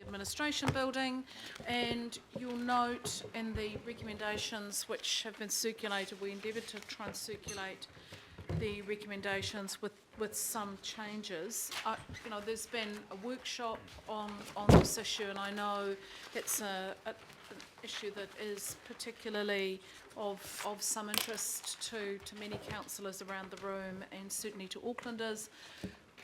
administration building, and you'll note in the recommendations which have been circulated, we endeavoured to try and circulate the recommendations with some changes. You know, there's been a workshop on this issue, and I know it's an issue that is particularly of some interest to many councillors around the room, and certainly to Aucklanders.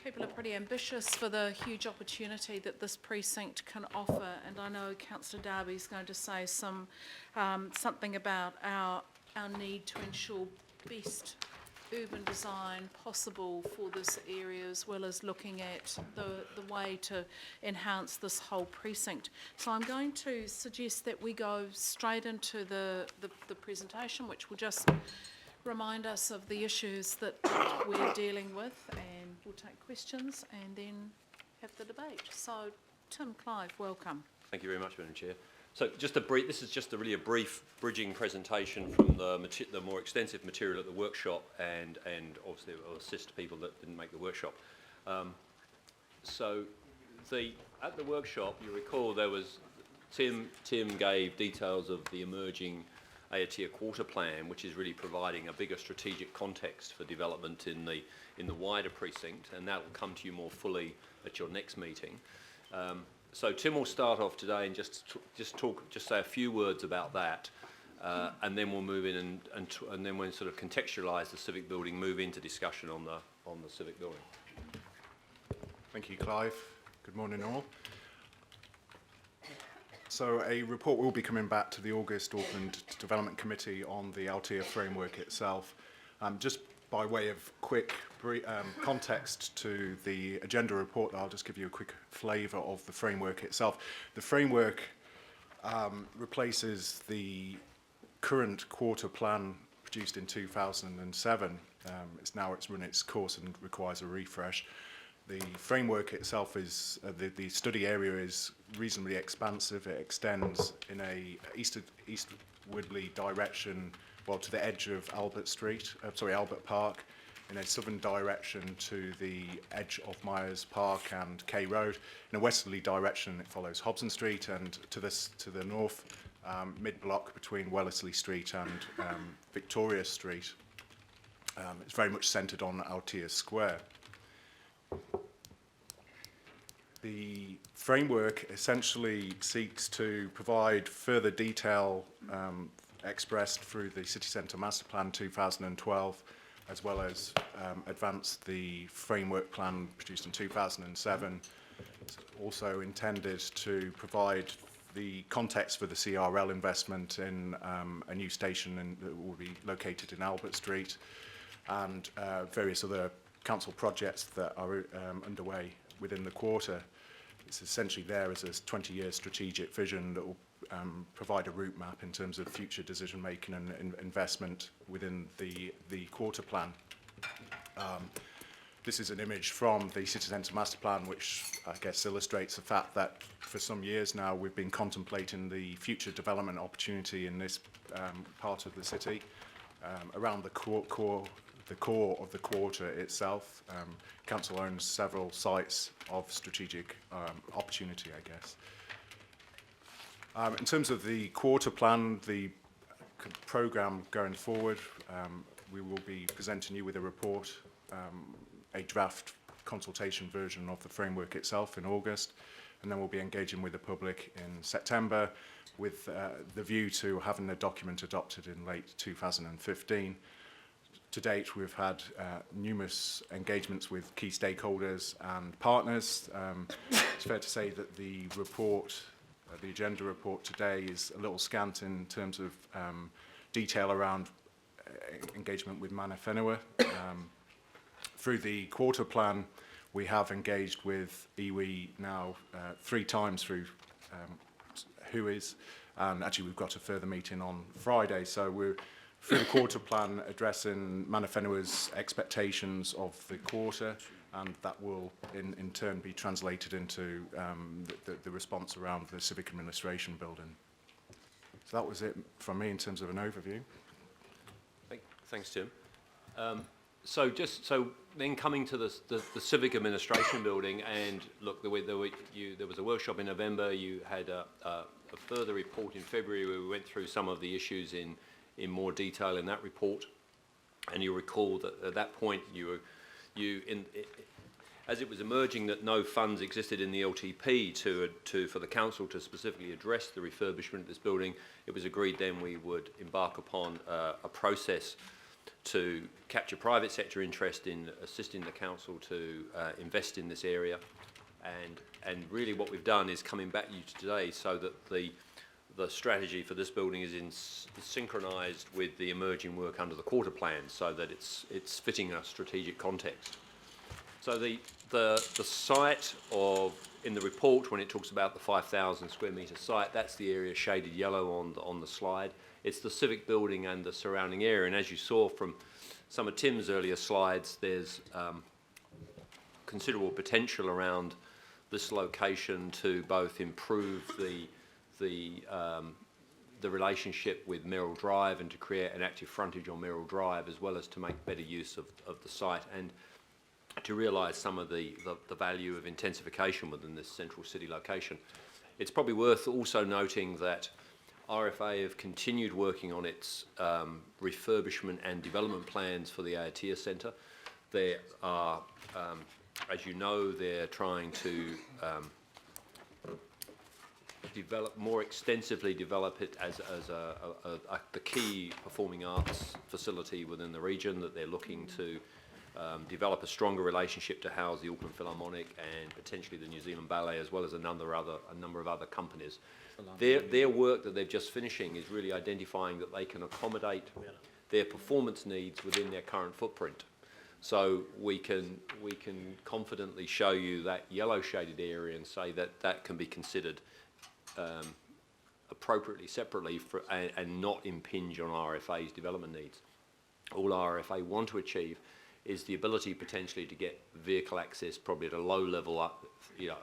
People are pretty ambitious for the huge opportunity that this precinct can offer, and I know Councillor Darby's going to say something about our need to ensure best urban design possible for this area, as well as looking at the way to enhance this whole precinct. So I'm going to suggest that we go straight into the presentation, which will just remind us of the issues that we're dealing with, and we'll take questions and then have the debate. So Tim, Clive, welcome. Thank you very much, Madam Chair. So just a brief, this is just really a brief bridging presentation from the more extensive material at the workshop, and obviously it will assist people that didn't make the workshop. So at the workshop, you recall there was, Tim gave details of the emerging Aotea quarter plan, which is really providing a bigger strategic context for development in the wider precinct, and that will come to you more fully at your next meeting. So Tim will start off today and just say a few words about that, and then we'll move in and then we'll sort of contextualise the civic building, move into discussion on the civic building. Thank you, Clive. Good morning, all. So a report will be coming back to the August Auckland Development Committee on the Aotea framework itself. Just by way of quick context to the agenda report, I'll just give you a quick flavour of the framework itself. The framework replaces the current quarter plan produced in 2007. It's run its course and requires a refresh. The framework itself is, the study area is reasonably expansive. It extends in a eastwardly direction, well, to the edge of Albert Park, in a southern direction to the edge of Myers Park and K Road. In a westerly direction, it follows Hobson Street, and to the north, mid-block between Wellesley Street and Victoria Street. It's very much centred on Aotea Square. The framework essentially seeks to provide further detail expressed through the City Centre Master Plan 2012, as well as advance the framework plan produced in 2007. It's also intended to provide the context for the CRL investment in a new station that will be located in Albert Street, and various other council projects that are underway within the quarter. It's essentially there as a 20-year strategic vision that will provide a route map in terms of future decision making and investment within the quarter plan. This is an image from the City Centre Master Plan, which I guess illustrates the fact that for some years now we've been contemplating the future development opportunity in this part of the city around the core of the quarter itself. Council owns several sites of strategic opportunity, I guess. In terms of the quarter plan, the programme going forward, we will be presenting you with a report, a draft consultation version of the framework itself in August, and then we'll be engaging with the public in September with the view to having the document adopted in late 2015. To date, we've had numerous engagements with key stakeholders and partners. It's fair to say that the report, the agenda report today, is a little scant in terms of detail around engagement with Mana Whenua. Through the quarter plan, we have engaged with iwi now 3 times through WHOIS, and actually we've got a further meeting on Friday, so we're through the quarter plan addressing Mana Whenua's expectations of the quarter, and that will in turn be translated into the response around the civic administration building. So that was it from me in terms of an overview. Thanks, Tim. So then coming to the civic administration building, and look, there was a workshop in November. You had a further report in February where we went through some of the issues in more detail in that report. And you recall that at that point as it was emerging that no funds existed in the LTP for the council to specifically address the refurbishment of this building, it was agreed then we would embark upon a process to capture private sector interest in assisting the council to invest in this area. And really what we've done is coming back to you today so that the strategy for this building is synchronised with the emerging work under the quarter plan, so that it's fitting a strategic context. So the site in the report, when it talks about the 5,000 square metre site, that's the area shaded yellow on the slide. It's the civic building and the surrounding area, and as you saw from some of Tim's earlier slides, there's considerable potential around this location to both improve the relationship with Merrill Drive and to create an active frontage on Merrill Drive, as well as to make better use of the site and to realise some of the value of intensification within this central city location. It's probably worth also noting that RFA have continued working on its refurbishment and development plans for the Aotea Centre. There are, as you know, they're trying to more extensively develop it as the key performing arts facility within the region, that they're looking to develop a stronger relationship to house the Auckland Philharmonic and potentially the New Zealand Ballet, as well as a number of other companies. Their work that they're just finishing is really identifying that they can accommodate their performance needs within their current footprint. So we can confidently show you that yellow shaded area and say that that can be considered appropriately separately and not impinge on RFA's development needs. All RFA want to achieve is the ability potentially to get vehicle access probably at a low level up,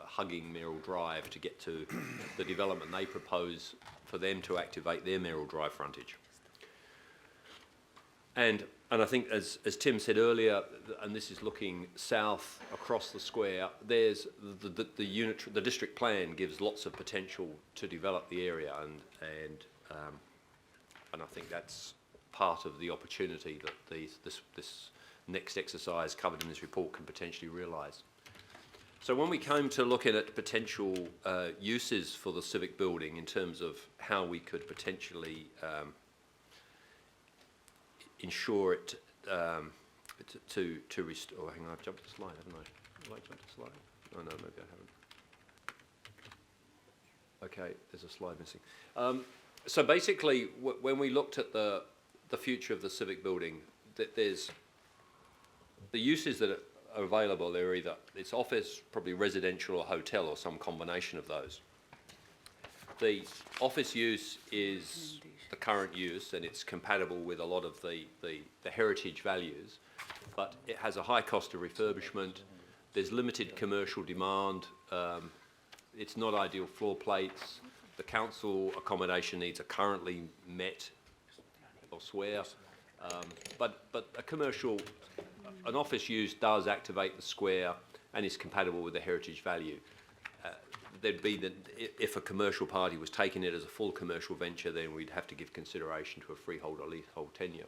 hugging Merrill Drive to get to the development they propose for them to activate their Merrill Drive frontage. And I think as Tim said earlier, and this is looking south across the square, there's the district plan gives lots of potential to develop the area, and I think that's part of the opportunity that this next exercise covered in this report can potentially realise. So when we came to looking at potential uses for the civic building in terms of how we could potentially ensure it to restore. Oh, hang on, I've jumped the slide, haven't I? Have I jumped the slide? Oh no, maybe I haven't. Okay, there's a slide missing. So basically, when we looked at the future of the civic building, there's the uses that are available. They're either it's office, probably residential, or hotel, or some combination of those. The office use is the current use, and it's compatible with a lot of the heritage values, but it has a high cost of refurbishment. There's limited commercial demand. It's not ideal floor plates. The council accommodation needs are currently met elsewhere, but an office use does activate the square and is compatible with the heritage value. There'd be that if a commercial party was taking it as a full commercial venture, then we'd have to give consideration to a freehold or leasehold tenure.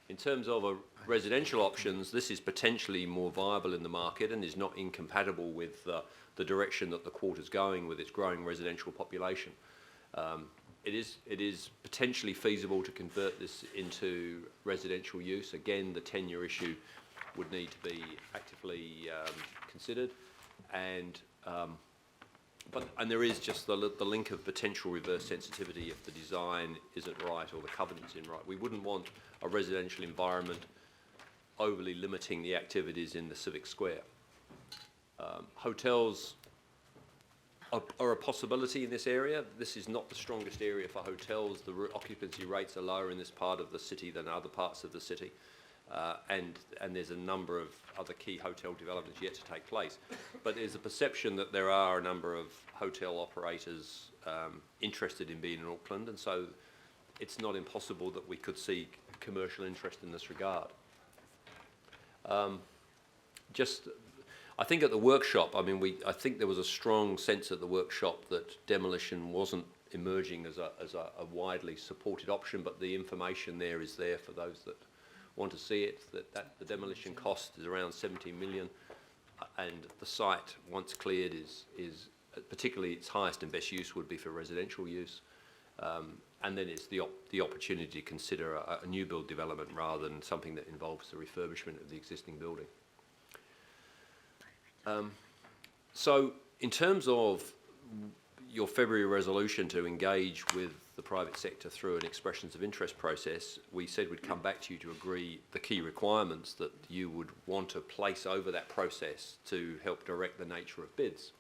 In terms of residential options, this is potentially more viable in the market and is not incompatible with the direction that the quarter's going with its growing residential population. It is potentially feasible to convert this into residential use. Again, the tenure issue would need to be actively considered, and there is just the link of potential reverse sensitivity if the design isn't right or the covenants in right. We wouldn't want a residential environment overly limiting the activities in the civic square. Hotels are a possibility in this area. This is not the strongest area for hotels. The occupancy rates are lower in this part of the city than other parts of the city. And there's a number of other key hotel developments yet to take place. But there's a perception that there are a number of hotel operators interested in being in Auckland, and so it's not impossible that we could see commercial interest in this regard. I think at the workshop, I mean, I think there was a strong sense at the workshop that demolition wasn't emerging as a widely supported option, but the information there is there for those that want to see it, that the demolition cost is around 17 million, and the site, once cleared, is particularly its highest and best use would be for residential use. And then it's the opportunity to consider a new build development rather than something that involves the refurbishment of the existing building. So in terms of your February resolution to engage with the private sector through an expressions of interest process, we said we'd come back to you to agree the key requirements that you would want to place over that process to help direct the nature of bids.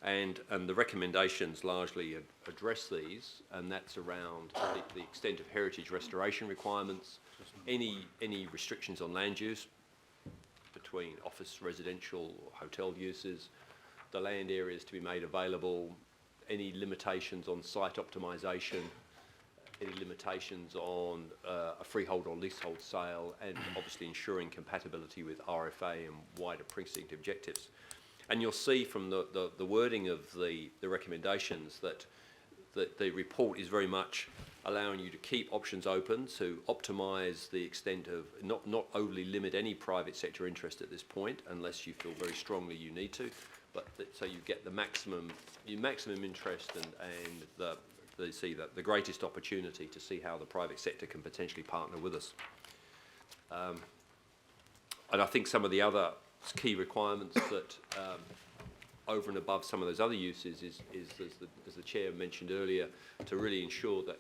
And the recommendations largely address these, and that's around the extent of heritage restoration requirements, any restrictions on land use between office, residential, or hotel uses, the land areas to be made available, any limitations on site optimisation, any limitations on a freehold or leasehold sale, and obviously ensuring compatibility with RFA and wider precinct objectives. And you'll see from the wording of the recommendations that the report is very much allowing you to keep options open, to optimise the extent of, not overly limit any private sector interest at this point, unless you feel very strongly you need to, but so you get the maximum interest and the greatest opportunity to see how the private sector can potentially partner with us. And I think some of the other key requirements that over and above some of those other uses is as the Chair mentioned earlier, to really ensure that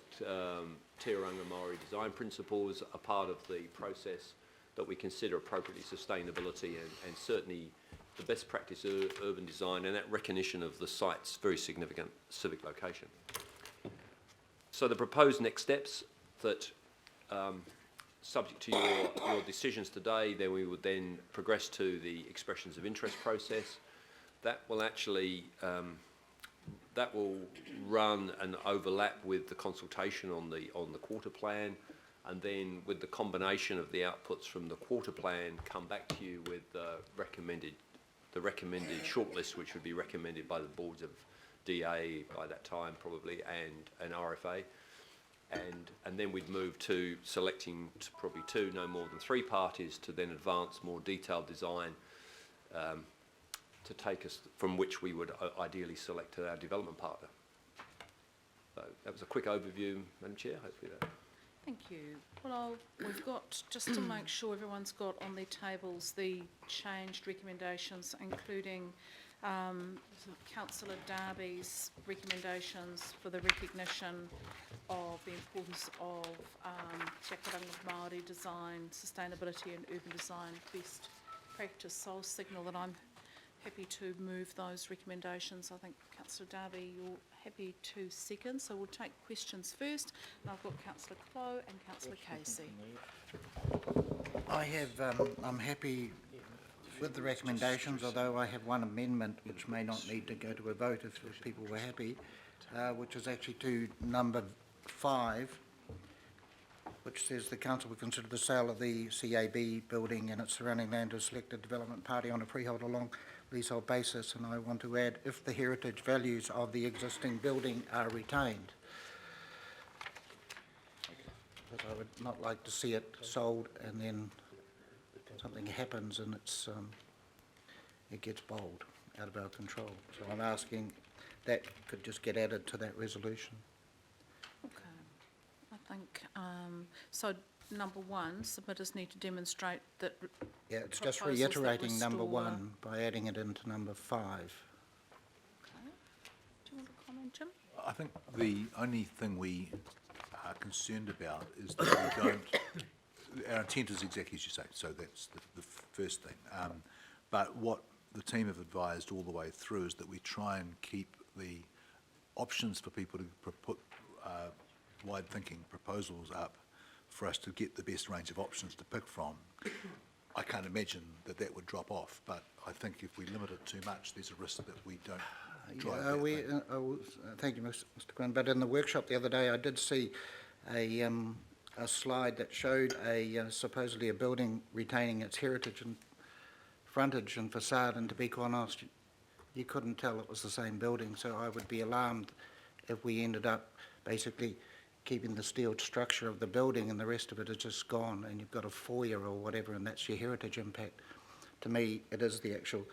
Te Ranga Māori design principles are part of the process, that we consider appropriately sustainability and certainly the best practice urban design, and that recognition of the site's very significant civic location. So the proposed next steps that subject to your decisions today, then we would then progress to the expressions of interest process. That will actually that will run and overlap with the consultation on the quarter plan, and then with the combination of the outputs from the quarter plan, come back to you with the recommended shortlist, which would be recommended by the boards of DA by that time probably, and RFA. And then we'd move to selecting probably two, no more than three parties, to then advance more detailed design to take us, from which we would ideally select our development partner. So that was a quick overview, Madam Chair. Hopefully that. Thank you. Well, we've got, just to make sure everyone's got on their tables the changed recommendations, including Councillor Darby's recommendations for the recognition of the importance of Te Ranga Māori design, sustainability and urban design best practice. So I'll signal that I'm happy to move those recommendations. I think Councillor Darby, you're happy to second, so we'll take questions first. And I've got Councillor Clow and Councillor Casey. I'm happy with the recommendations, although I have one amendment which may not need to go to a vote if people were happy, which is actually to number 5, which says the council will consider the sale of the CAB building and its surrounding land to a selected development party on a freehold or long leasehold basis, and I want to add, if the heritage values of the existing building are retained. Because I would not like to see it sold and then something happens and it gets bold, out of our control. So I'm asking that could just get added to that resolution. Okay. I think, so number 1, submitters need to demonstrate that. Yeah, it's just reiterating number 1 by adding it into number 5. Okay. Do you want to comment, Jim? I think the only thing we are concerned about is that we don't, our intent is exactly as you say, so that's the first thing. But what the team have advised all the way through is that we try and keep the options for people to put wide-thinking proposals up for us to get the best range of options to pick from. I can't imagine that would drop off, but I think if we limit it too much, there's a risk that we don't drive that thing. Thank you, Mr. Quinn. But in the workshop the other day, I did see a a slide that showed supposedly a building retaining its heritage and frontage and facade, and to be quite honest, you couldn't tell it was the same building, so I would be alarmed if we ended up basically keeping the steel structure of the building and the rest of it is just gone, and you've got a foyer or whatever, and that's your heritage impact. To me, it is the actual,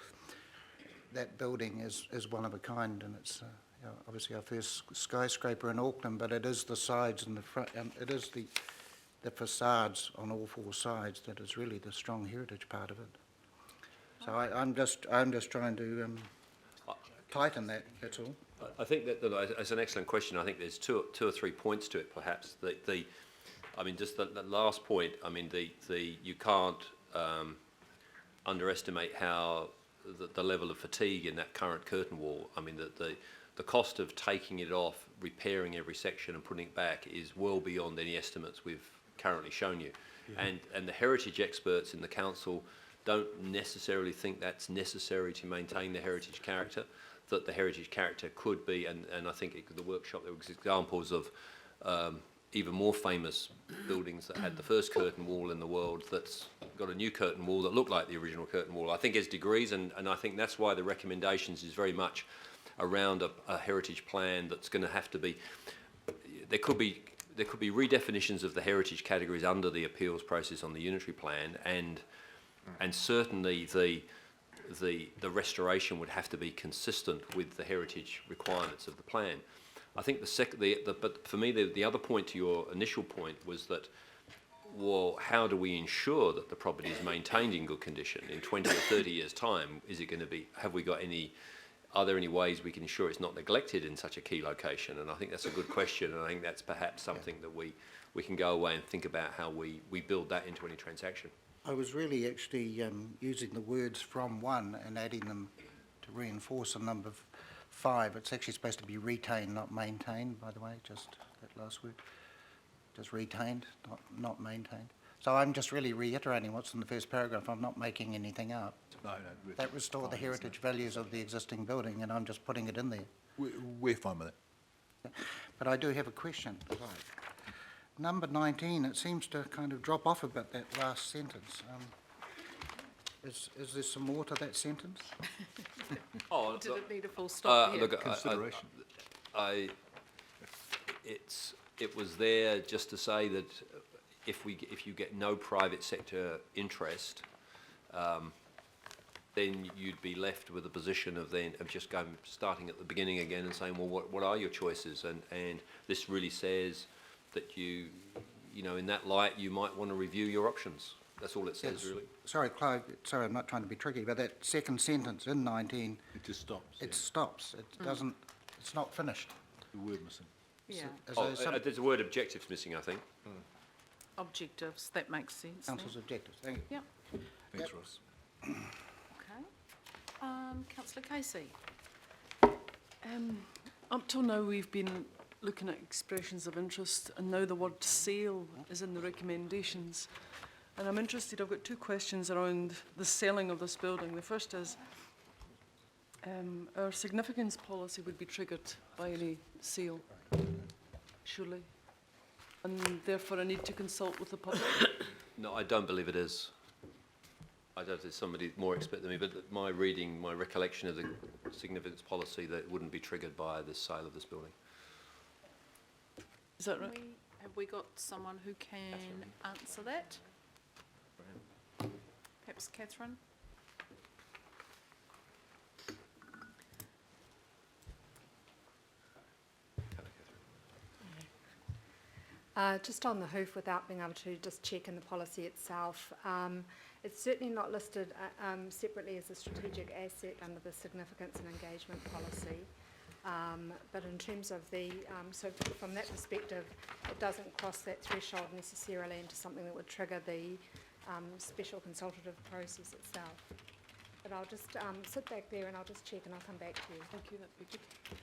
that building is one of a kind, and it's obviously our first skyscraper in Auckland, but it is the sides and the front, and it is the facades on all four sides that is really the strong heritage part of it. So I'm just trying to tighten that, that's all. I think that it's an excellent question. I think there's two or three points to it, perhaps. I mean, just the last point. I mean, you can't underestimate how the level of fatigue in that current curtain wall. I mean, the cost of taking it off, repairing every section and putting it back is well beyond any estimates we've currently shown you. Yeah. And the heritage experts in the council don't necessarily think that's necessary to maintain the heritage character, that the heritage character could be, and I think the workshop, there were examples of even more famous buildings that had the first curtain wall in the world that's got a new curtain wall that looked like the original curtain wall. I think there's degrees, and I think that's why the recommendations is very much around a heritage plan that's going to have to be, there could be redefinitions of the heritage categories under the appeals process on the unitary plan, and certainly the restoration would have to be consistent with the heritage requirements of the plan. I think but for me the other point to your initial point was that, well, how do we ensure that the property is maintained in good condition in 20 or 30 years' time? Is it going to be? Are there any ways we can ensure it's not neglected in such a key location? And I think that's a good question, and I think that's perhaps something that we can go away and think about how we build that into any transaction. I was really actually using the words from one and adding them to reinforce a number 5. It's actually supposed to be retained, not maintained, by the way, just that last word. Just retained, not maintained. So I'm just really reiterating what's in the first paragraph. I'm not making anything up. No, that restore the heritage values of the existing building, and I'm just putting it in there. we're fine with it. But I do have a question. Right. Number 19, it seems to kind of drop off a bit, that last sentence. Is there some more to that sentence? Did it need a full stop here? Look, Consideration. it was there just to say that if you get no private sector interest, then you'd be left with a position of just starting at the beginning again and saying, well, what are your choices? And this really says that you know, in that light, you might want to review your options. That's all it says, really. Sorry, Clive, sorry, I'm not trying to be tricky, but that second sentence in 19... It just stops. It stops. It doesn't... It's not finished. The word missing. Yeah. There's a word objectives missing, I think. Objectives, that makes sense. Council's objectives, thank you. Yep. Thanks, Ross. Okay. Councillor Casey. Up till now, we've been looking at expressions of interest, and now the word sale is in the recommendations. And I'm interested, I've got 2 questions around the selling of this building. The first is, our significance policy would be triggered by any sale, surely, and therefore I need to consult with the public. No, I don't believe it is. I don't know if there's somebody more expert than me, but my recollection of the significance policy, that it wouldn't be triggered by the sale of this building. Is that right? Have we got someone who can answer that? Perhaps Catherine? Just on the hoof, without being able to just check in the policy itself, it's certainly not listed separately as a strategic asset under the significance and engagement policy. But in terms of the, so from that perspective, it doesn't cross that threshold necessarily into something that would trigger the special consultative process itself. But I'll just sit back there and I'll just check and I'll come back to you. Thank you, that'd be good.